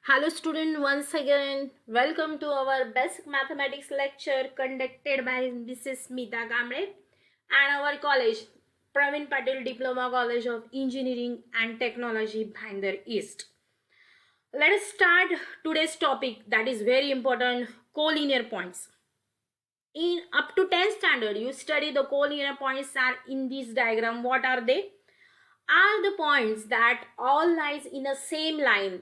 Hello student, once again welcome to our basic mathematics lecture conducted by Mrs. Smita Kamble and our college Pravin Patel Diploma College of Engineering and Technology Bhinder East. Let us start today's topic, that is very important, collinear points. In up to 10th standard you study the collinear points are in this diagram. What are they? Are the points that all lies in a same line,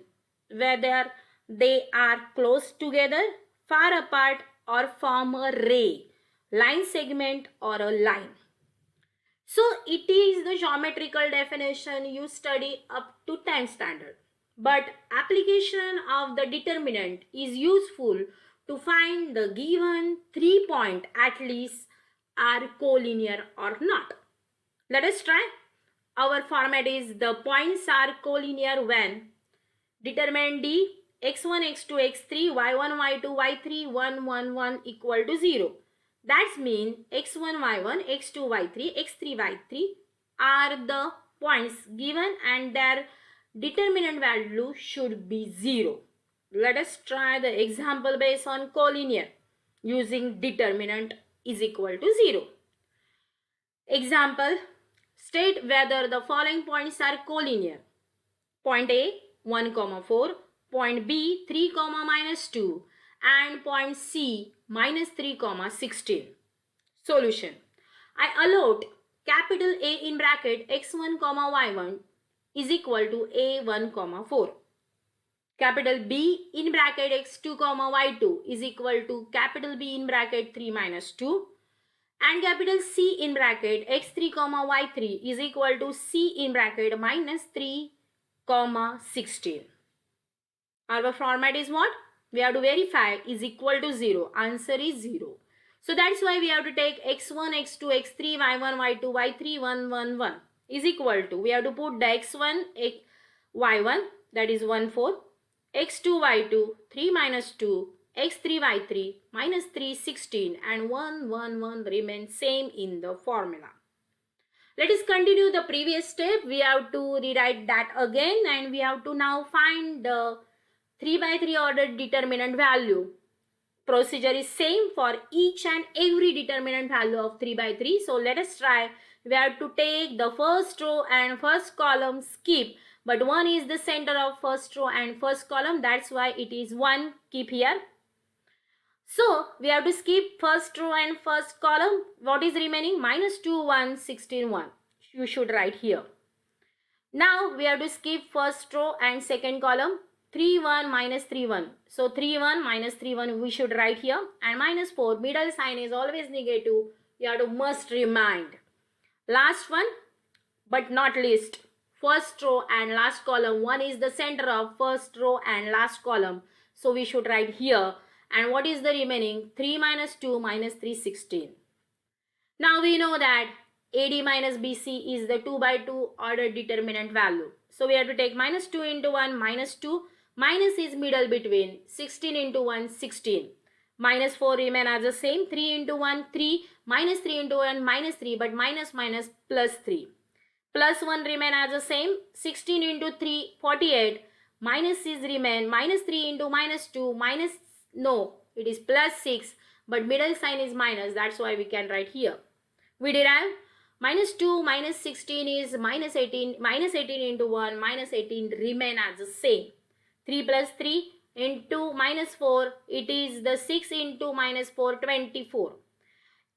whether they are close together, far apart, or form a ray, line segment, or a line. So it is the geometrical definition you study up to 10th standard. But application of the determinant is useful to find the given 3 point at least are collinear or not. Let us try. Our format is the points are collinear when determine D x1, x2, x3, y1, y2, y3, 1, 1, 1 equal to 0. That means x1, y1, x2, y3, x3, y3 are the points given and their determinant value should be 0. Let us try the example based on collinear using determinant is equal to 0. Example, state whether the following points are collinear. Point A 1, 4, point B 3, -2 and point C -3, 16. Solution. I allot capital A in bracket x1, y1 is equal to A1, 4. Capital B in bracket x2, y2 is equal to capital B in bracket 3 -2 and capital C in bracket x3, y3 is equal to C in bracket -3, 16. Our format is what? We have to verify is equal to 0. Answer is 0. So that's why we have to take x1, x2, x3, y1, y2, y3, 1, 1, 1 is equal to. We have to put the x1, y1 that is 1, 4, x2, y2, 3 -2, x3, y3, -3, 16 and 1, 1, 1 remains same in the formula. Let us continue the previous step. We have to rewrite that again and we have to now find the 3 by 3 ordered determinant value. Procedure is same for each and every determinant value of 3 by 3. So let us try. We have to take the first row and first column, skip. But 1 is the center of first row and first column. That's why it is 1. Keep here. So we have to skip first row and first column. What is remaining? -2, 1, 16, 1. You should write here. Now we have to skip first row and second column. 3, 1, -3, 1. So 3, 1, -3, 1 we should write here. And -4, middle sign is always negative. You have to must remind. Last one, but not least. First row and last column. 1 is the center of first row and last column. So we should write here. And what is the remaining? 3 -2 -3, 16. Now we know that AD minus BC is the 2 by 2 ordered determinant value. So we have to take -2 into 1, -2. Minus is middle between 16 into 1, 16. -4 remain as the same. 3 into 1, 3. -3 into 1, -3. But minus plus 3. Plus 1 remain as the same. 16 into 3, 48. Minus is remain. -3 into -2. No, it is plus 6. But middle sign is minus. That's why we can write here. We derive -2 -16 is -18. -18 into 1, -18 remain as the same. 3 plus 3 into -4, it is the 6 into -4, 24.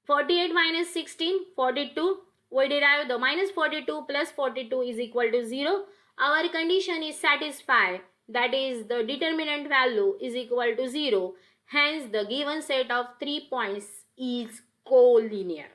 48 minus 16, 42. We derive the -42 plus 42 is equal to 0. Our condition is satisfied. That is the determinant value is equal to 0. Hence the given set of 3 points is collinear.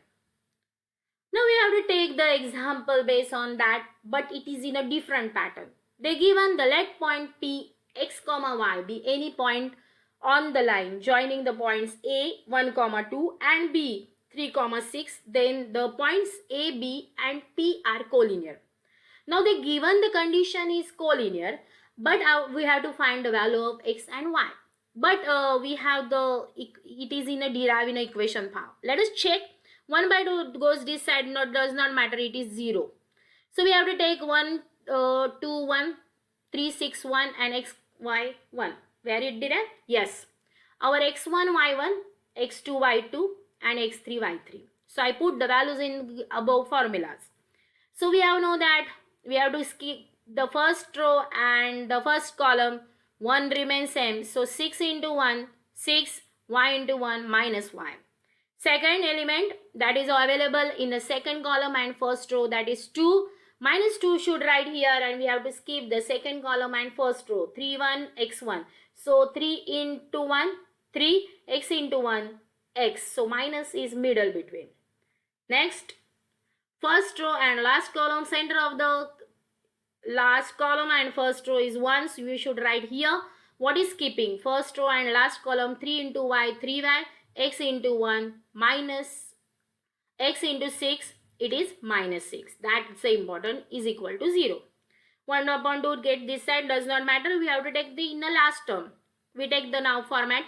Now we have to take the example based on that, but it is in a different pattern. They given the let point P x, y be any point on the line joining the points A 1, 2 and B 3, 6. Then the points A, B and P are collinear. Now they given the condition is collinear, but we have to find the value of x and y. But we have it is in a derived in a equation form. Let us check. 1 by 2 goes this side, does not matter, it is 0. So we have to take 1, 2, 1, 3, 6, 1 and x y1. Where it derived? Yes. Our x1, y1, x2, y2 and x3, y3. So I put the values in above formulas. So we have know that we have to skip the first row and the first column. 1 remains same. So 6 into 1, 6, y into 1 minus y. Second element that is available in the second column and first row, that is 2. Minus 2 should write here, and we have to skip the second column and first row. 3, 1, x1. So 3 into 1, 3, x into 1, x. So minus is middle between. Next, first row and last column, center of the last column and first row is 1. So we should write here. What is skipping? First row and last column, 3 into y, 3y, x into 1 minus x into 6, it is minus 6. That's the important, is equal to 0. 1 upon 2 get this side, does not matter. We have to take the in the last term. We take the now format.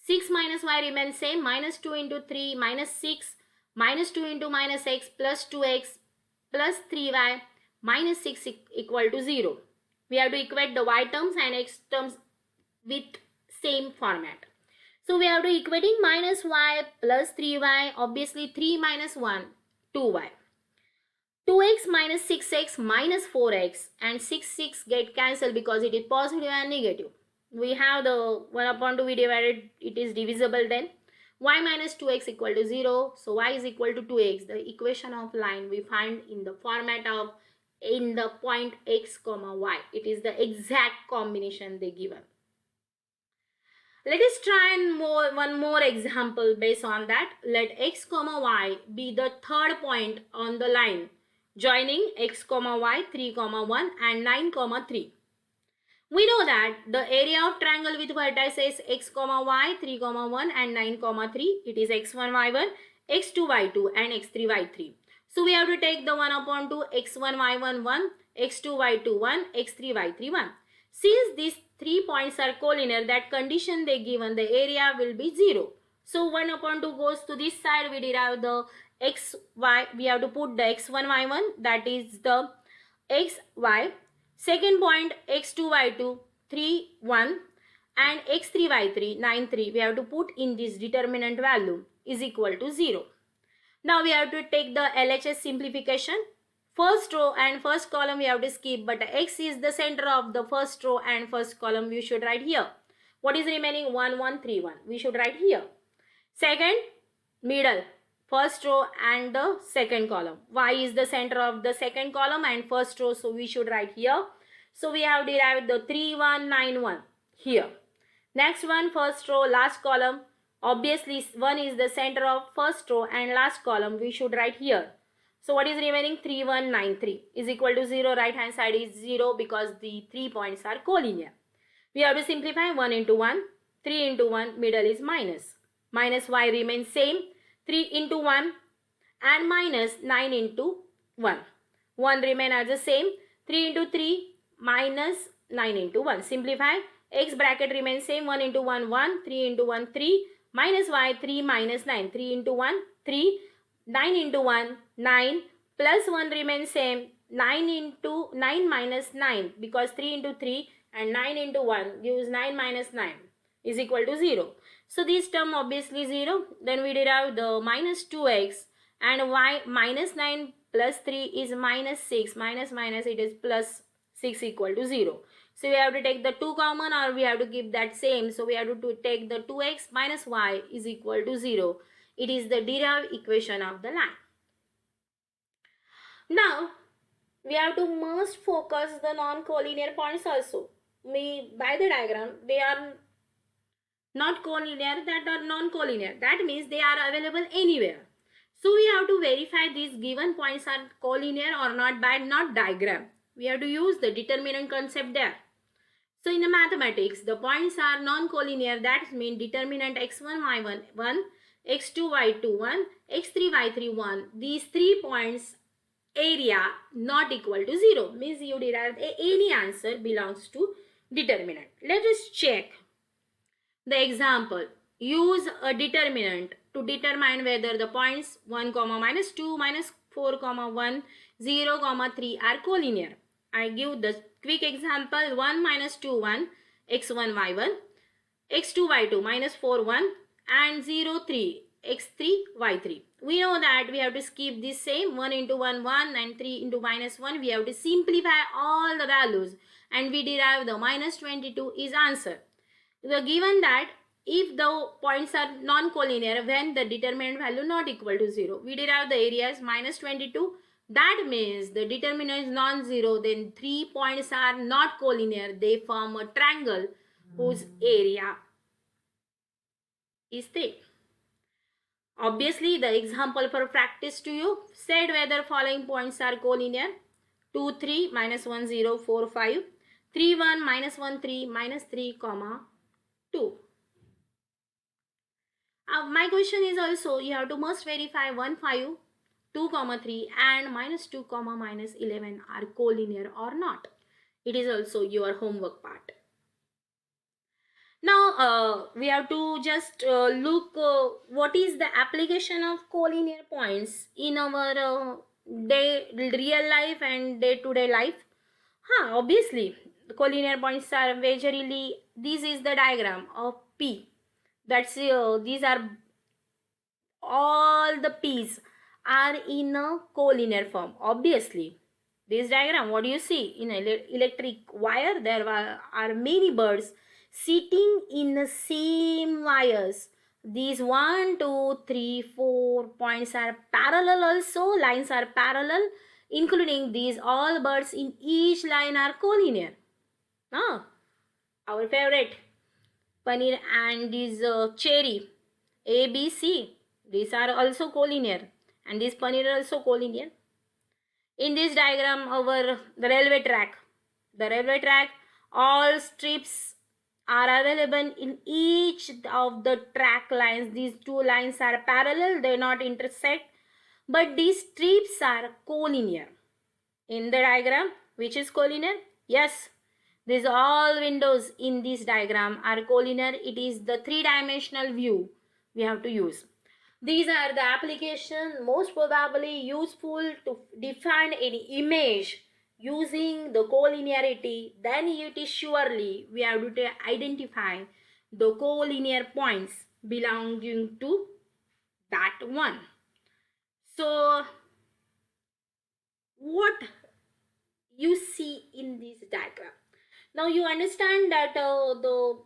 6 minus y remains same. Minus 2 into 3 minus 6 minus 2 into minus x plus 2x plus 3y minus 6 equal to 0. We have to equate the y terms and x terms with same format. So we have to equating minus y plus 3y. Obviously 3 minus 1, 2y. 2x minus 6x minus 4x, and 6 get cancelled because it is positive and negative. We have the 1 upon 2 we divided, it is divisible then. Y minus 2x equal to 0. So y is equal to 2x. The equation of line we find in the format of in the point x comma y. It is the exact combination they given. Let us try one more example based on that. Let x comma y be the third point on the line joining x comma y, 3 comma 1 and 9 comma 3. We know that the area of triangle with vertices x comma y, 3 comma 1 and 9 comma 3, it is x1 y1, x2 y2 and x3 y3. So we have to take the 1 upon 2, x1 y1 1, x2 y2 1, x3 y3 1. Since these 3 points are collinear, that condition they given, the area will be 0. So 1 upon 2 goes to this side, we derive the x, y, we have to put the x1, y1, that is the x, y. Second point x2, y2, 3, 1 and x3, y3, 9, 3, we have to put in this determinant value is equal to 0. Now we have to take the LHS simplification. First row and first column we have to skip, but x is the center of the first row and first column, we should write here. What is remaining? 1, 1, 3, 1. We should write here. Second, middle, first row and the second column. Y is the center of the second column and first row, so we should write here. So we have derived the 3, 1, 9, 1 here. Next one, first row, last column. Obviously 1 is the center of first row and last column, we should write here. So what is remaining? 3, 1, 9, 3 is equal to 0. Right hand side is 0 because the 3 points are collinear. We have to simplify 1 into 1, 3 into 1, middle is minus. Minus y remains same, 3 into 1 and minus 9 into 1. 1 remain as the same, 3 into 3 minus 9 into 1. Simplify, x bracket remains same, 1 into 1, 1, 3 into 1, 3, minus y, 3 minus 9, 3 into 1, 3, 9 into 1, 9, plus 1 remains same, 9 into 9 minus 9, because 3 into 3 and 9 into 1 gives 9 minus 9 is equal to 0. So this term obviously 0. Then we derive the minus 2x and y minus 9 plus 3 is minus 6. Minus minus it is plus 6 equal to 0. So we have to take the 2 common or we have to keep that same. So we have to take the 2x minus y is equal to 0. It is the derived equation of the line. Now we have to must focus the non-collinear points also. By the diagram, they are not collinear, that are non-collinear. That means they are available anywhere. So we have to verify these given points are collinear or not by not diagram. We have to use the determinant concept there. So in the mathematics, the points are non-collinear. That means determinant x1, y1, 1, x2, y2, 1, x3, y3, 1. These 3 points area not equal to 0. Means you derive any answer belongs to determinant. Let us check the example. Use a determinant to determine whether the points 1, minus 2, minus 4, 1, 0, 3 are collinear. I give the quick example. 1 minus 2, 1, x1 y1, x2 y2 minus 4 1 and 0 3 x3 y3. We know that we have to skip this same 1 into 1 1 and 3 into minus 1. We have to simplify all the values and we derive the minus 22 is answer. We are given that if the points are non-collinear when the determinant value not equal to 0, we derive the area as minus 22. That means the determinant is non-zero, then 3 points are not collinear. They form a triangle whose area is 3. Obviously, the example for practice to you, said whether following points are collinear. 2 3 minus 1 0 4 5, 3 1 minus 1 3 minus 3 comma 2. My question is also you have to must verify 1 5 2 comma 3 and minus 2 comma minus 11 are collinear or not. It is also your homework part. Now we have to just look what is the application of collinear points in our real life and day-to-day life. Obviously the collinear points are majorly, this is the diagram of P. That's these are all the P's are in a collinear form. Obviously this diagram, what do you see? In electric wire there are many birds sitting in the same wires. These 1 2 3 4 points are parallel, also lines are parallel, including these all birds in each line are collinear. Our favorite paneer and this cherry A B C, these are also collinear and this paneer are also collinear. In this diagram over the railway track, all strips are available in each of the track lines. These two lines are parallel, they not intersect, but these strips are collinear. In the diagram, which is collinear? Yes, these all windows in this diagram are collinear. It is the three-dimensional view we have to use. These are the application most probably useful to define any image using the collinearity. Then it is surely we have to identify the collinear points belonging to that one. So what you see in this diagram? Now you understand that the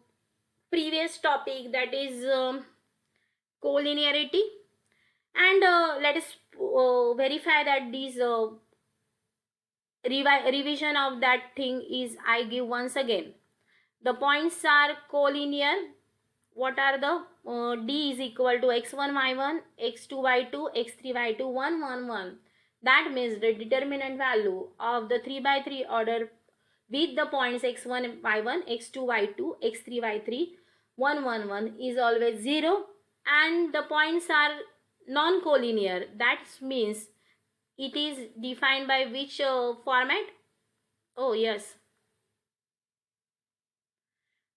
previous topic, that is collinearity, and let us verify that this revision of that thing is I give once again. The points are collinear. What are the D is equal to x1 y1, x2 y2, x3 y2, 1 1 1. That means the determinant value of the 3 by 3 order with the points x1 y1, x2 y2, x3 y3, 1 1 1 is always 0, and the points are non-collinear. That means it is defined by which format? Oh yes,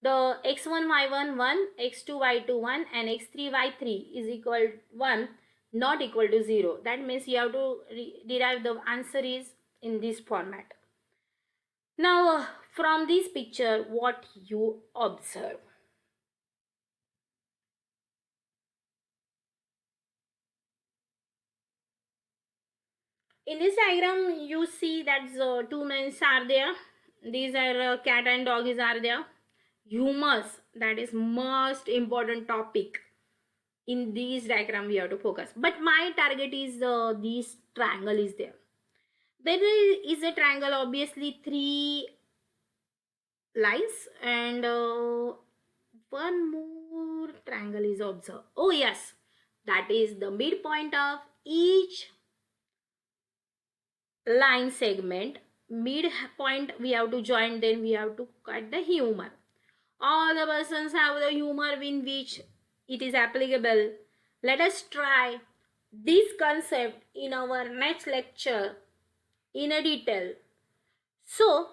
the x1 y1 1, x2 y2 1 and x3 y3 is equal 1, not equal to 0. That means you have to derive the answer is in this format. Now from this picture, what you observe? In this diagram you see that two men are there. These are cat and doggies are there. Humus, that is most important topic in this diagram we have to focus, but my target is this triangle is there. There is a triangle, obviously 3 lines, and one more triangle is observed. Oh yes, that is the midpoint of each line segment. Midpoint we have to join, then we have to cut the humor. All the persons have the humor in which it is applicable. Let us try this concept in our next lecture in a detail. So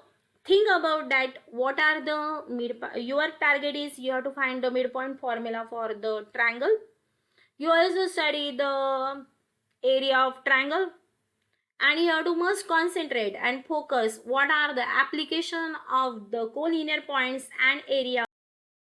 think about that. What are the your target is you have to find the midpoint formula for the triangle. You also study the area of triangle And here to must concentrate and focus what are the application of the collinear points and area